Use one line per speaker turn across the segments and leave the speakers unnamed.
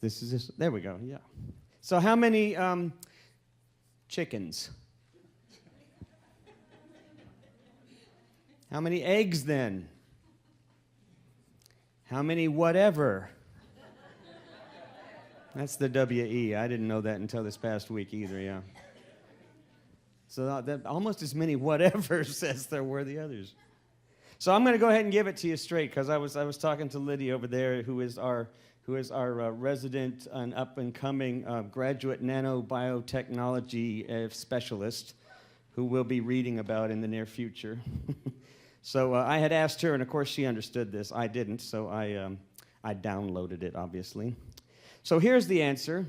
This is this. There we go. Yeah. So how many chickens? How many eggs then? How many whatever? That's the W-E. I didn't know that until this past week either, yeah. So that almost as many whatevers as there were the others. So I'm going to go ahead and give it to you straight, because I was talking to Lydia over there, who is our resident and up-and-coming graduate nanobiotechnology specialist, who we'll be reading about in the near future. So I had asked her, and of course she understood this. I didn't, so I downloaded it, obviously. So here's the answer.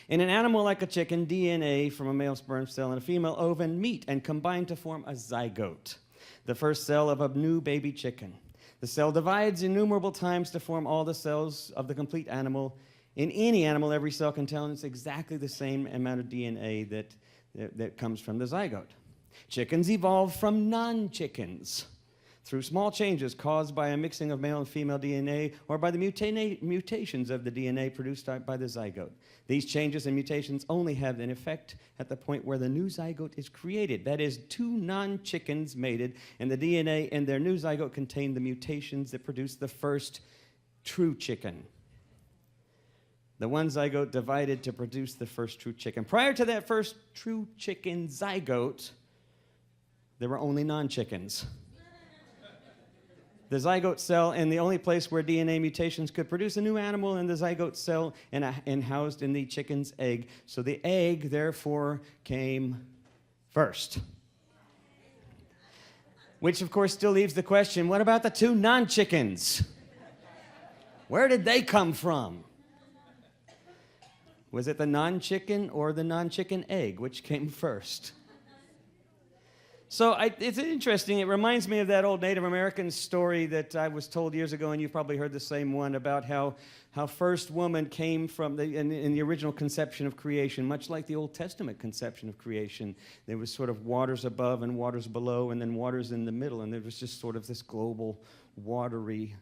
In an animal like a chicken, DNA from a male sperm cell and a female ovum meet and combine to form a zygote, the first cell of a new baby chicken. The cell divides innumerable times to form all the cells of the complete animal. In any animal, every cell contains exactly the same amount of DNA that comes from the zygote. Chickens evolved from non-chickens through small changes caused by a mixing of male and female DNA or by the mutations of the DNA produced by the zygote. These changes and mutations only have an effect at the point where the new zygote is created. That is, two non-chickens mated, and the DNA in their new zygote contain the mutations that produce the first true chicken. The one zygote divided to produce the first true chicken. Prior to that first true chicken zygote, there were only non-chickens. The zygote cell, and the only place where DNA mutations could produce a new animal, in the zygote cell and housed in the chicken's egg. So the egg, therefore, came first. Which, of course, still leaves the question, what about the two non-chickens? Where did they come from? Was it the non-chicken or the non-chicken egg? Which came first? So it's interesting. It reminds me of that old Native American story that I was told years ago, and you've probably heard the same one, about how first woman came from in the original conception of creation, much like the Old Testament conception of creation. There was sort of waters above and waters below, and then waters in the middle, and there was just sort of this global watery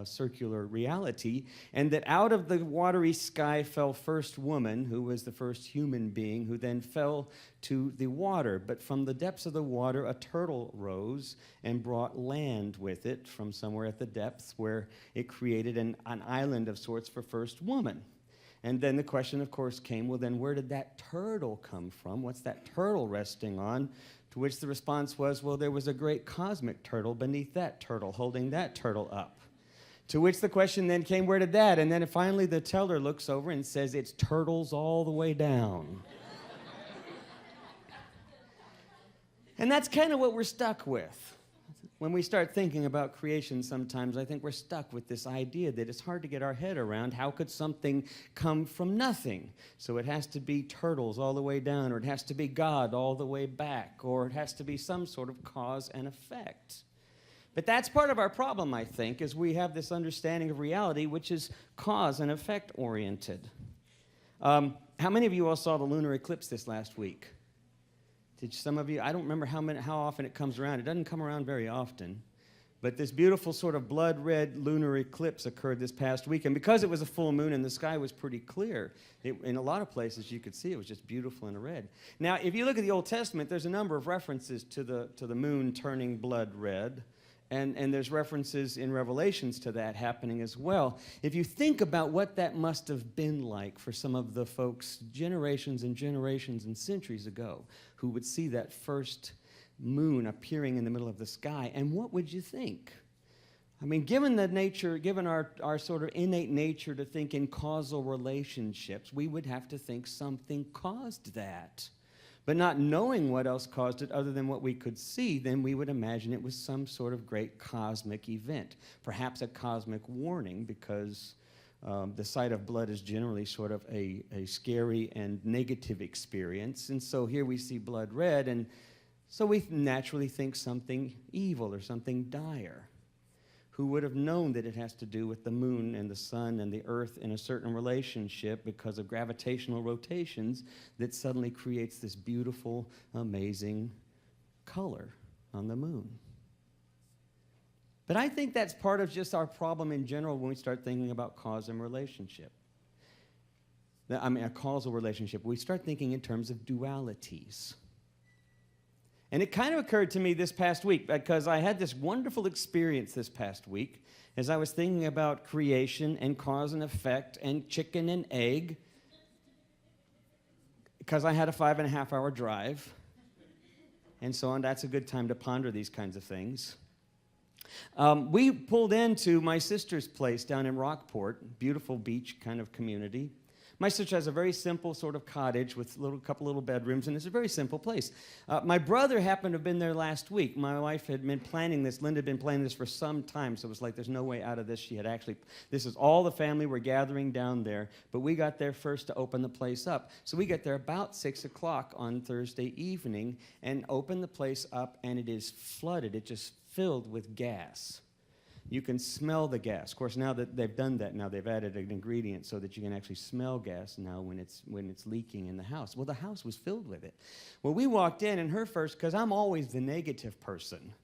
circular reality, and that out of the watery sky fell first woman, who was the first human being, who then fell to the water. But from the depths of the water, a turtle rose and brought land with it from somewhere at the depths, where it created an island of sorts for first woman. And then the question, of course, came, well, then where did that turtle come from? What's that turtle resting on? To which the response was, well, there was a great cosmic turtle beneath that turtle, holding that turtle up. To which the question then came, where did that? And then finally the teller looks over and says, it's turtles all the way down. And that's kind of what we're stuck with. When we start thinking about creation sometimes, I think we're stuck with this idea that it's hard to get our head around. How could something come from nothing? So it has to be turtles all the way down, or it has to be God all the way back, or it has to be some sort of cause and effect. But that's part of our problem, I think, is we have this understanding of reality which is cause and effect oriented. How many of you all saw the lunar eclipse this last week? Did some of you? I don't remember how often it comes around. It doesn't come around very often. But this beautiful sort of blood red lunar eclipse occurred this past week. And because it was a full moon and the sky was pretty clear, in a lot of places you could see it was just beautiful and red. Now, if you look at the Old Testament, there's a number of references to the moon turning blood red. And there's references in Revelations to that happening as well. If you think about what that must have been like for some of the folks generations and generations and centuries ago who would see that first moon appearing in the middle of the sky, and what would you think? I mean, given our sort of innate nature to think in causal relationships, we would have to think something caused that. But not knowing what else caused it other than what we could see, then we would imagine it was some sort of great cosmic event. Perhaps a cosmic warning, because the sight of blood is generally sort of a scary and negative experience. And so here we see blood red, and so we naturally think something evil or something dire. Who would have known that it has to do with the moon and the sun and the earth in a certain relationship because of gravitational rotations that suddenly creates this beautiful, amazing color on the moon? But I think that's part of just our problem in general when we start thinking about cause and relationship. a causal relationship. We start thinking in terms of dualities. And it kind of occurred to me this past week because I had this wonderful experience this past week as I was thinking about creation and cause and effect and chicken and egg, because I had a 5.5-hour drive and so on. That's a good time to ponder these kinds of things. We pulled into my sister's place down in Rockport, beautiful beach kind of community. My sister has a very simple sort of cottage with a couple little bedrooms, and it's a very simple place. My brother happened to have been there last week. My wife had been planning this. Linda had been planning this for some time, so it was like there's no way out of this. This is all the family were gathering down there, but we got there first to open the place up. So we got there about 6 o'clock on Thursday evening and opened the place up, and it is flooded. It just filled with gas. You can smell the gas. Of course, now that they've done that, now they've added an ingredient so that you can actually smell gas now when it's leaking in the house. Well, the house was filled with it. Well, we walked in, and her first, because I'm always the negative person.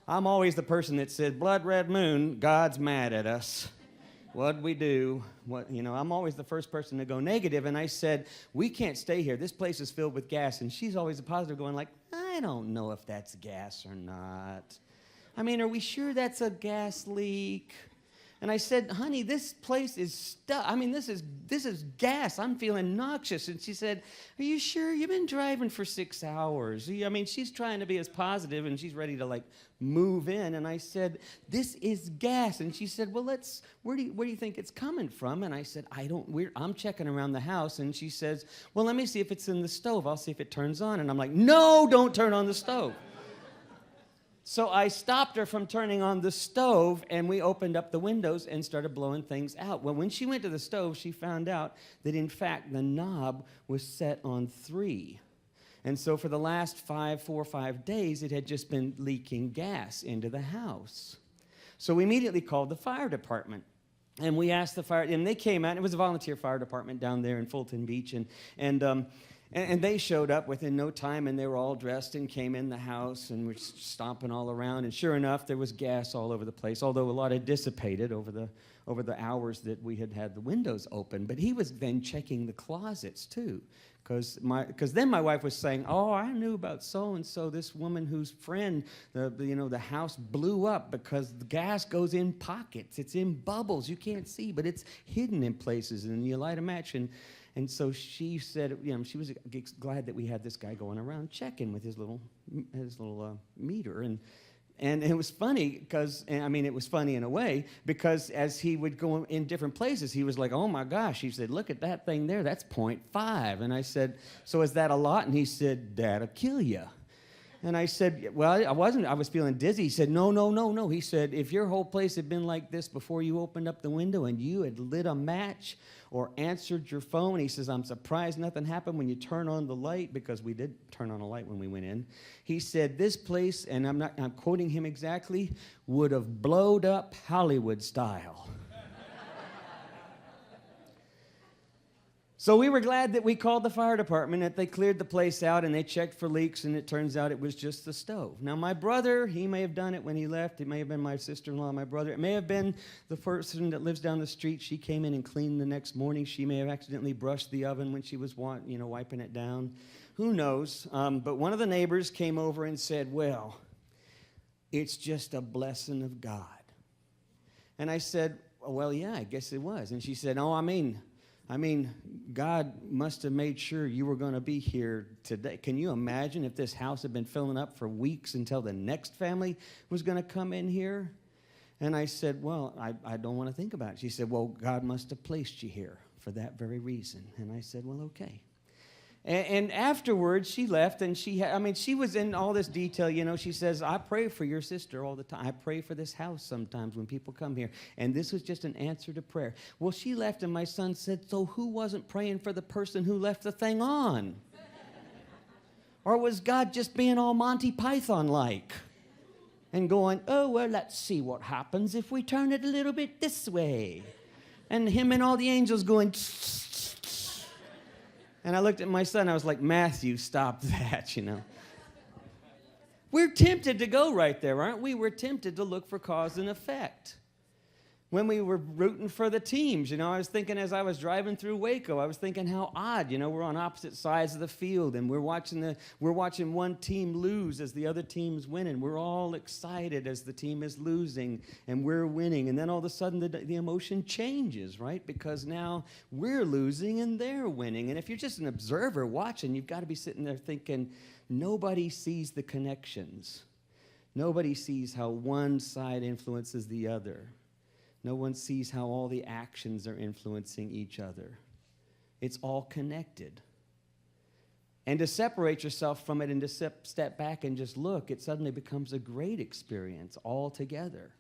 I'm always the person that said, blood red moon, God's mad at us. What'd we do? I'm always the first person to go negative, and I said, we can't stay here. This place is filled with gas, and she's always the positive going like, I don't know if that's gas or not. I mean, are we sure that's a gas leak? And I said, honey, this place is stuck. I mean, this is gas. I'm feeling noxious. And she said, are you sure? You've been driving for 6 hours. I mean, she's trying to be as positive, and she's ready to, move in. And I said, this is gas. And she said, well, where do you think it's coming from? And I said, I'm checking around the house. And she says, well, let me see if it's in the stove. I'll see if it turns on. And I'm like, no, don't turn on the stove. So I stopped her from turning on the stove, and we opened up the windows and started blowing things out. Well, when she went to the stove, she found out that, in fact, the knob was set on 3. And so for the last 4 or 5 days, it had just been leaking gas into the house. So we immediately called the fire department. And we asked the fire, and they came out. And it was a volunteer fire department down there in Fulton Beach. And they showed up within no time, and they were all dressed and came in the house and were stomping all around. And sure enough, there was gas all over the place, although a lot had dissipated over the hours that we had the windows open. But he was then checking the closets, too, because then my wife was saying, oh, I knew about so-and-so, this woman whose friend, the house blew up because the gas goes in pockets. It's in bubbles. You can't see, but it's hidden in places. And you light a match, and so she said, she was glad that we had this guy going around checking with his little meter. And it was funny because, it was funny in a way, because as he would go in different places, he was like, oh my gosh. He said, look at that thing there. That's 0.5. And I said, so is that a lot? And he said, that'll kill you. And I said, well, I was feeling dizzy. He said, no. He said, if your whole place had been like this before you opened up the window and you had lit a match or answered your phone, he says, I'm surprised nothing happened when you turn on the light, because we did turn on a light when we went in. He said, this place, and I'm quoting him exactly, would have blowed up Hollywood style. So we were glad that we called the fire department, that they cleared the place out, and they checked for leaks, and it turns out it was just the stove. Now, my brother, he may have done it when he left. It may have been my sister-in-law, my brother. It may have been the person that lives down the street. She came in and cleaned the next morning. She may have accidentally brushed the oven when she was wiping it down. Who knows? But one of the neighbors came over and said, well, it's just a blessing of God. And I said, well, yeah, I guess it was. And she said, I mean, God must have made sure you were going to be here today. Can you imagine if this house had been filling up for weeks until the next family was going to come in here? And I said, well, I don't want to think about it. She said, well, God must have placed you here for that very reason. And I said, well, okay. And afterwards, she left, and she was in all this detail. She says, I pray for your sister all the time. I pray for this house sometimes when people come here. And this was just an answer to prayer. Well, she left, and my son said, so who wasn't praying for the person who left the thing on? Or was God just being all Monty Python-like and going, oh, well, let's see what happens if we turn it a little bit this way? And him and all the angels going, and I looked at my son, I was like, Matthew, stop that, We're tempted to go right there, aren't we? We're tempted to look for cause and effect. when we were rooting for the teams. I was thinking as I was driving through Waco, I was thinking how odd, we're on opposite sides of the field and we're watching one team lose as the other team's winning. We're all excited as the team is losing and we're winning. And then all of a sudden the emotion changes, right? Because now we're losing and they're winning. And if you're just an observer watching, you've got to be sitting there thinking, nobody sees the connections. Nobody sees how one side influences the other. No one sees how all the actions are influencing each other. It's all connected. And to separate yourself from it and to step back and just look, it suddenly becomes a great experience altogether.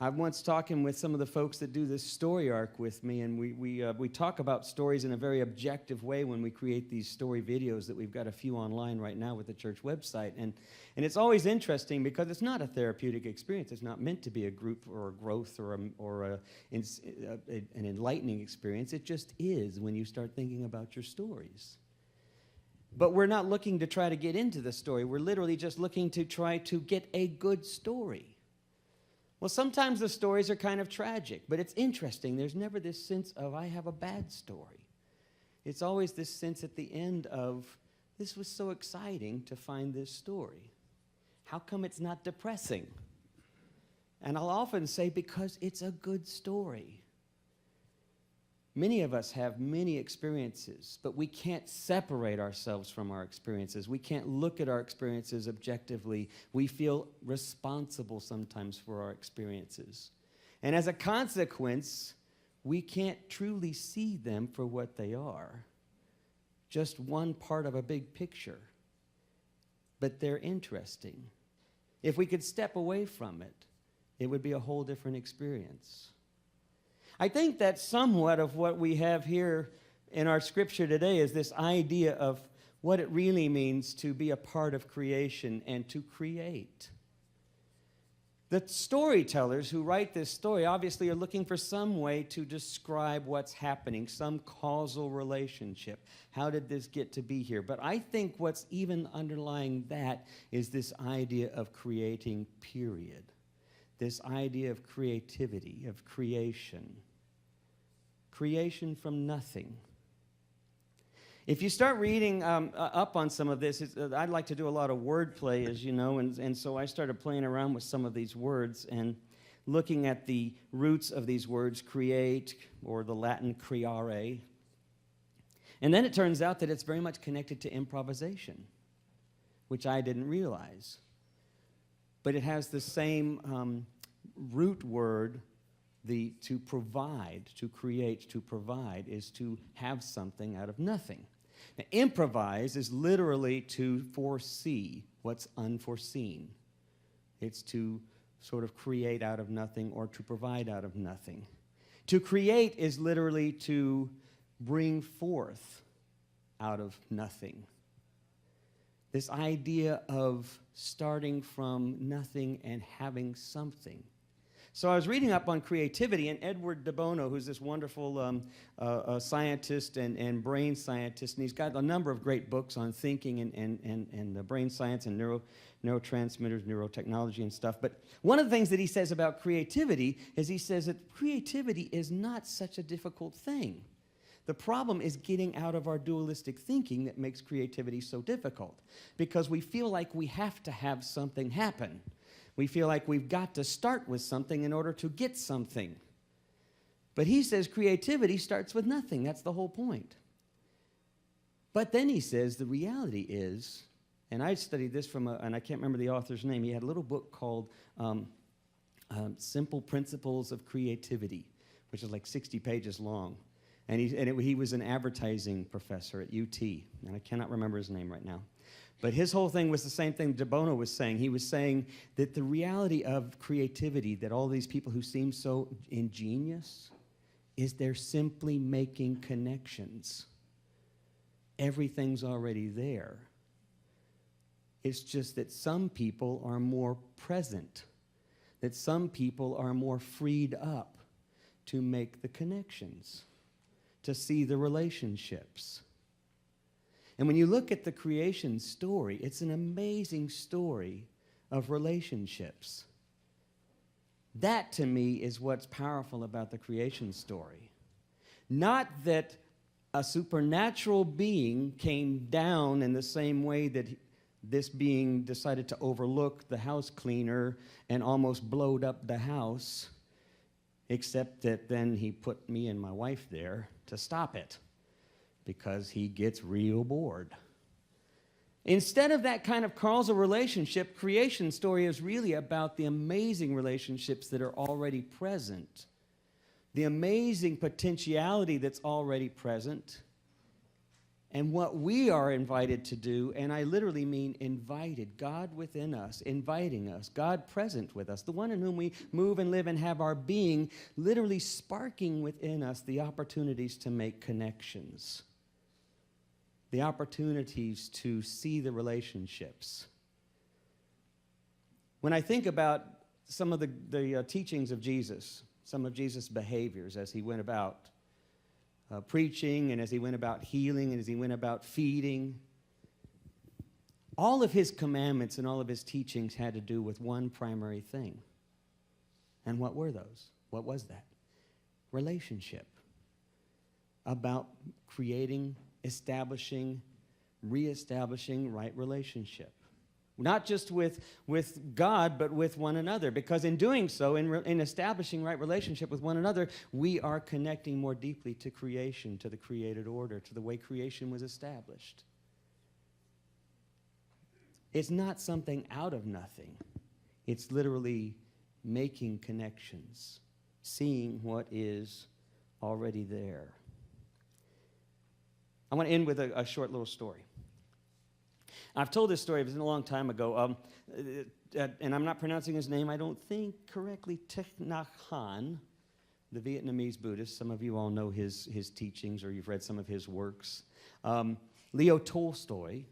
I'm once talking with some of the folks that do this story arc with me, and we talk about stories in a very objective way when we create these story videos that we've got a few online right now with the church website. And it's always interesting because it's not a therapeutic experience. It's not meant to be a group or a growth or an enlightening experience. It just is when you start thinking about your stories. But we're not looking to try to get into the story. We're literally just looking to try to get a good story. Well, sometimes the stories are kind of tragic, but it's interesting. There's never this sense of, I have a bad story. It's always this sense at the end of, this was so exciting to find this story. How come it's not depressing? And I'll often say, because it's a good story. Many of us have many experiences, but we can't separate ourselves from our experiences. We can't look at our experiences objectively. We feel responsible sometimes for our experiences. And as a consequence, we can't truly see them for what they are. Just one part of a big picture. But they're interesting. If we could step away from it, it would be a whole different experience. I think that somewhat of what we have here in our scripture today is this idea of what it really means to be a part of creation and to create. The storytellers who write this story obviously are looking for some way to describe what's happening, some causal relationship. How did this get to be here? But I think what's even underlying that is this idea of creating, period. This idea of creativity, of creation. Creation from nothing. If you start reading up on some of this, I'd like to do a lot of wordplay, as you know, and so I started playing around with some of these words and looking at the roots of these words, create, or the Latin creare. And then it turns out that it's very much connected to improvisation, which I didn't realize. But it has the same root word. To provide, to create, to provide is to have something out of nothing. Now, improvise is literally to foresee what's unforeseen. It's to sort of create out of nothing or to provide out of nothing. To create is literally to bring forth out of nothing. This idea of starting from nothing and having something. So I was reading up on creativity, and Edward de Bono, who's this wonderful scientist and brain scientist, and he's got a number of great books on thinking and brain science and neurotransmitters, neurotechnology and stuff. But one of the things that he says about creativity is he says that creativity is not such a difficult thing. The problem is getting out of our dualistic thinking that makes creativity so difficult, because we feel like we have to have something happen. We feel like we've got to start with something in order to get something. But he says creativity starts with nothing. That's the whole point. But then he says the reality is, and I studied this from and I can't remember the author's name. He had a little book called Simple Principles of Creativity, which is like 60 pages long. And he was an advertising professor at UT, and I cannot remember his name right now. But his whole thing was the same thing de Bono was saying. He was saying that the reality of creativity, that all these people who seem so ingenious, is they're simply making connections. Everything's already there. It's just that some people are more present, that some people are more freed up to make the connections, to see the relationships. And when you look at the creation story, it's an amazing story of relationships. That, to me, is what's powerful about the creation story. Not that a supernatural being came down in the same way that this being decided to overlook the house cleaner and almost blowed up the house, except that then he put me and my wife there to stop it because he gets real bored. Instead of that kind of causal relationship, creation story is really about the amazing relationships that are already present, the amazing potentiality that's already present, and what we are invited to do, and I literally mean invited, God within us, inviting us, God present with us, the one in whom we move and live and have our being, literally sparking within us the opportunities to make connections, the opportunities to see the relationships. When I think about some of the teachings of Jesus, some of Jesus' behaviors as he went about preaching and as he went about healing and as he went about feeding, all of his commandments and all of his teachings had to do with one primary thing. And what were those? What was that? Relationship. About creating, establishing, reestablishing right relationship. Not just with God, but with one another. Because in doing so, in establishing right relationship with one another, we are connecting more deeply to creation, to the created order, to the way creation was established. It's not something out of nothing. It's literally making connections, seeing what is already there. I want to end with a short little story. I've told this story, it was a long time ago, and I'm not pronouncing his name, I don't think correctly, Thich Nhat Hanh, the Vietnamese Buddhist. Some of you all know his teachings or you've read some of his works. Leo Tolstoy.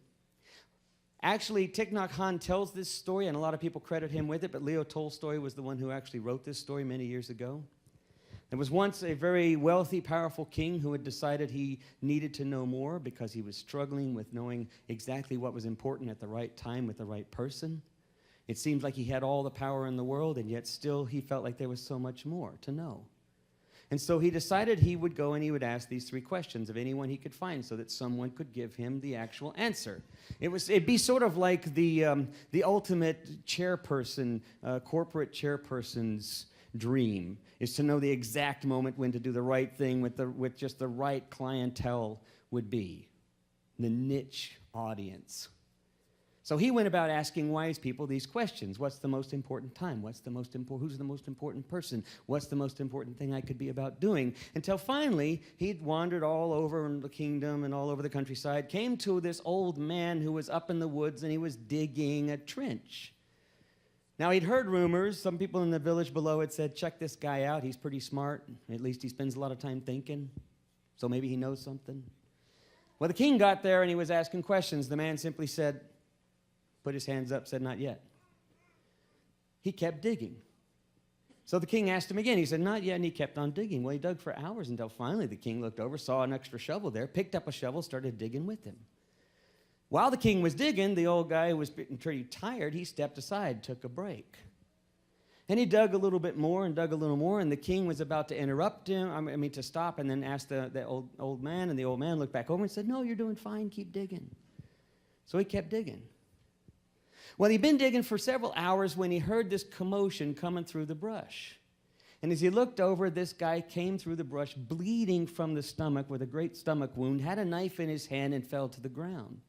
Actually, Thich Nhat Hanh tells this story, and a lot of people credit him with it, but Leo Tolstoy was the one who actually wrote this story many years ago. There was once a very wealthy, powerful king who had decided he needed to know more because he was struggling with knowing exactly what was important at the right time with the right person. It seemed like he had all the power in the world, and yet still he felt like there was so much more to know. And so he decided he would go and he would ask these 3 questions of anyone he could find so that someone could give him the actual answer. It'd be sort of like the ultimate chairperson, corporate chairperson's dream, is to know the exact moment when to do the right thing with just the right clientele would be, the niche audience. So he went about asking wise people these questions. What's the most important time? Who's the most important person? What's the most important thing I could be about doing? Until finally, he'd wandered all over the kingdom and all over the countryside, came to this old man who was up in the woods and he was digging a trench. Now, he'd heard rumors. Some people in the village below had said, check this guy out. He's pretty smart. At least he spends a lot of time thinking. So maybe he knows something. Well, the king got there and he was asking questions. The man simply said, put his hands up, said, not yet. He kept digging. So the king asked him again. He said, not yet, and he kept on digging. Well, he dug for hours until finally the king looked over, saw an extra shovel there, picked up a shovel, started digging with him. While the king was digging, the old guy who was pretty tired, he stepped aside, took a break. And he dug a little bit more and dug a little more, and the king was about to interrupt him, to stop, and then asked the old man, and the old man looked back over and said, no, you're doing fine, keep digging. So he kept digging. Well, he'd been digging for several hours when he heard this commotion coming through the brush. And as he looked over, this guy came through the brush, bleeding from the stomach with a great stomach wound, had a knife in his hand, and fell to the ground.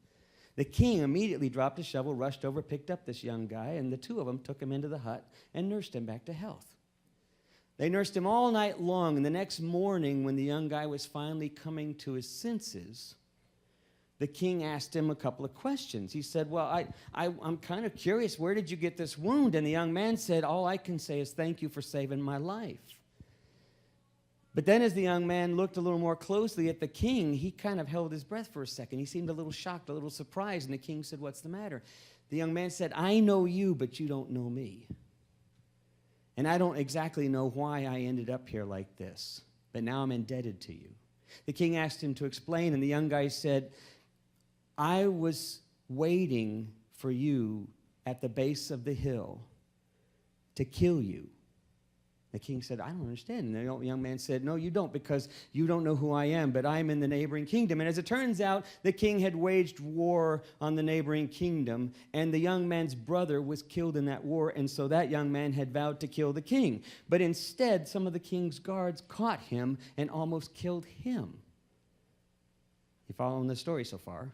The king immediately dropped his shovel, rushed over, picked up this young guy, and the 2 of them took him into the hut and nursed him back to health. They nursed him all night long, and the next morning, when the young guy was finally coming to his senses, the king asked him a couple of questions. He said, well, I'm kind of curious, where did you get this wound? And the young man said, all I can say is thank you for saving my life. But then as the young man looked a little more closely at the king, he kind of held his breath for a second. He seemed a little shocked, a little surprised, and the king said, what's the matter? The young man said, I know you, but you don't know me. And I don't exactly know why I ended up here like this, but now I'm indebted to you. The king asked him to explain, and the young guy said, I was waiting for you at the base of the hill to kill you The king said, I don't understand. And the young man said, no, you don't, because you don't know who I am, but I'm in the neighboring kingdom. And as it turns out, the king had waged war on the neighboring kingdom, and the young man's brother was killed in that war, and so that young man had vowed to kill the king. But instead, some of the king's guards caught him and almost killed him. You following the story so far?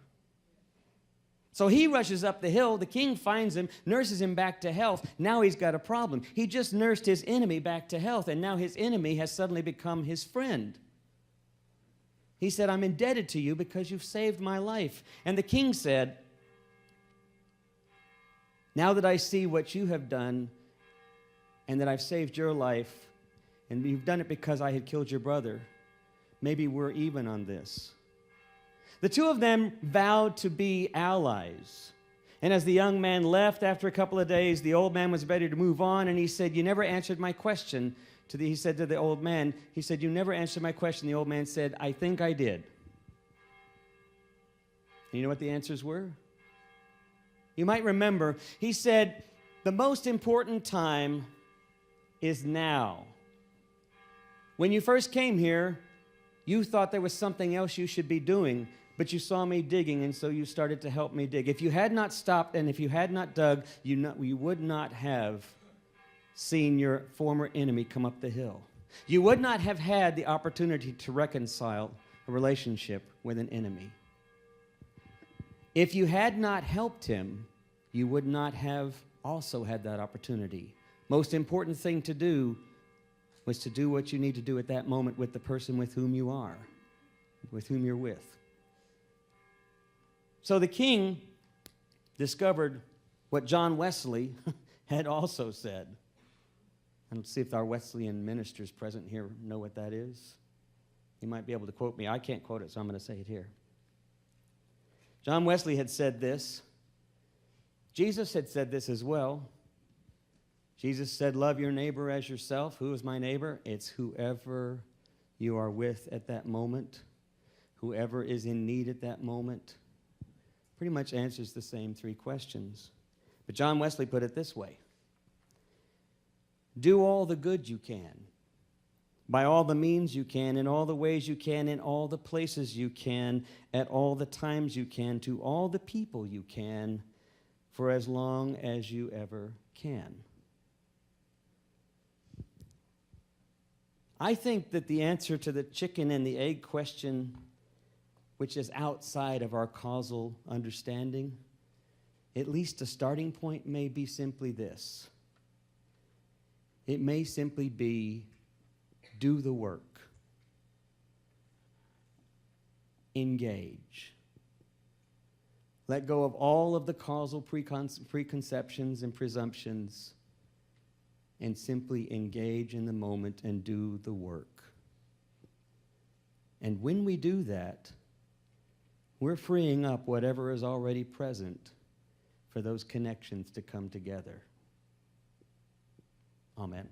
So he rushes up the hill. The king finds him, nurses him back to health. Now he's got a problem. He just nursed his enemy back to health, and now his enemy has suddenly become his friend. He said, I'm indebted to you because you've saved my life. And the king said, now that I see what you have done and that I've saved your life, and you've done it because I had killed your brother, maybe we're even on this. The two of them vowed to be allies. And as the young man left after a couple of days, the old man was ready to move on, and he said, you never answered my question. He said to the old man, he said, you never answered my question. The old man said, I think I did. And you know what the answers were? You might remember, he said, the most important time is now. When you first came here, you thought there was something else you should be doing, but you saw me digging, and so you started to help me dig. If you had not stopped and if you had not dug, you would not have seen your former enemy come up the hill. You would not have had the opportunity to reconcile a relationship with an enemy. If you had not helped him, you would not have also had that opportunity. Most important thing to do was to do what you need to do at that moment with the person with whom you are, with whom you're with. So the king discovered what John Wesley had also said. And let's see if our Wesleyan ministers present here know what that is. You might be able to quote me. I can't quote it, so I'm going to say it here. John Wesley had said this. Jesus had said this as well. Jesus said, love your neighbor as yourself. Who is my neighbor? It's whoever you are with at that moment, whoever is in need at that moment. Pretty much answers the same three questions. But John Wesley put it this way. Do all the good you can, by all the means you can, in all the ways you can, in all the places you can, at all the times you can, to all the people you can, for as long as you ever can. I think that the answer to the chicken and the egg question, which is outside of our causal understanding, at least a starting point may be simply this. It may simply be, do the work. Engage. Let go of all of the causal preconceptions and presumptions and simply engage in the moment and do the work. And when we do that, we're freeing up whatever is already present for those connections to come together. Amen.